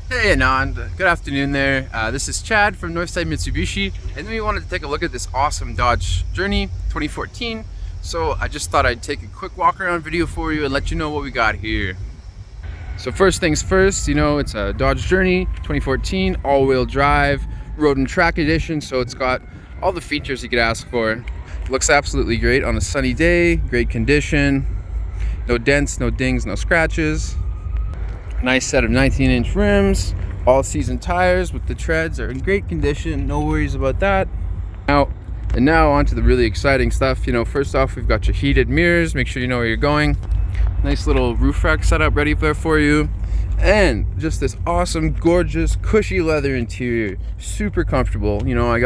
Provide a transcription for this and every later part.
Hey Anand, good afternoon there. This is Chad from Northside Mitsubishi, and we wanted to take a look at this awesome Dodge Journey 2014. So I just thought I'd take a quick walk around video for you and let you know what we got here. So first things first, it's a Dodge Journey 2014 all-wheel drive road and track edition, so it's got all the features you could ask for. Looks absolutely great on a sunny day, great condition, no dents, no dings, no scratches. Nice set of 19-inch rims, all season tires with the treads are in great condition, no worries about that. Now on to the really exciting stuff. First off, we've got your heated mirrors, make sure you know where you're going. Nice little roof rack setup ready there for you. And just this awesome, gorgeous, cushy leather interior, super comfortable. I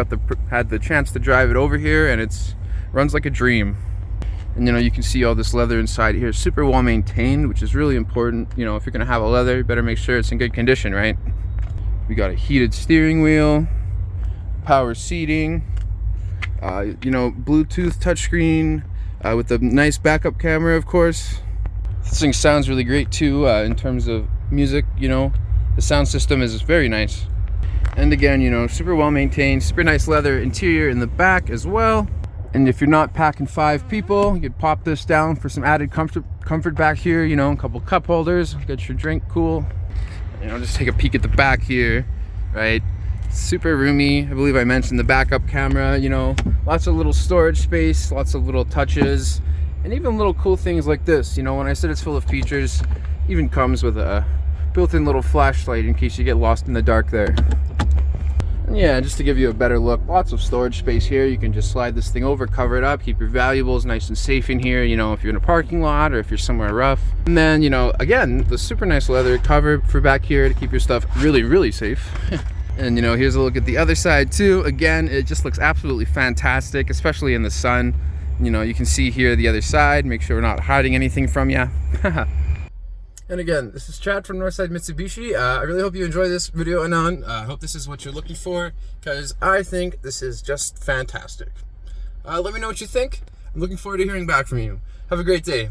had the chance to drive it over here and it runs like a dream. And you can see all this leather inside here, super well maintained, which is really important. If you're gonna have a leather, you better make sure it's in good condition, right? We got a heated steering wheel, power seating, Bluetooth touchscreen with a nice backup camera, of course. This thing sounds really great too in terms of music. The sound system is very nice. And again, super well maintained, super nice leather interior in the back as well. And if you're not packing 5 people, you could pop this down for some added comfort back here, a couple cup holders, get your drink cool. Just take a peek at the back here, right? Super roomy. I believe I mentioned the backup camera, lots of little storage space, lots of little touches, and even little cool things like this. When I said it's full of features, even comes with a built-in little flashlight in case you get lost in the dark there. Yeah, just to give you a better look, lots of storage space here. You can just slide this thing over, cover it up, keep your valuables nice and safe in here, if you're in a parking lot or if you're somewhere rough. And then, again, the super nice leather cover for back here to keep your stuff really, really safe. And, here's a look at the other side too. Again, it just looks absolutely fantastic, especially in the sun. You can see here the other side, make sure we're not hiding anything from you. And again, this is Chad from Northside Mitsubishi. I really hope you enjoy this video, Anand. I hope this is what you're looking for, because I think this is just fantastic. Let me know what you think. I'm looking forward to hearing back from you. Have a great day.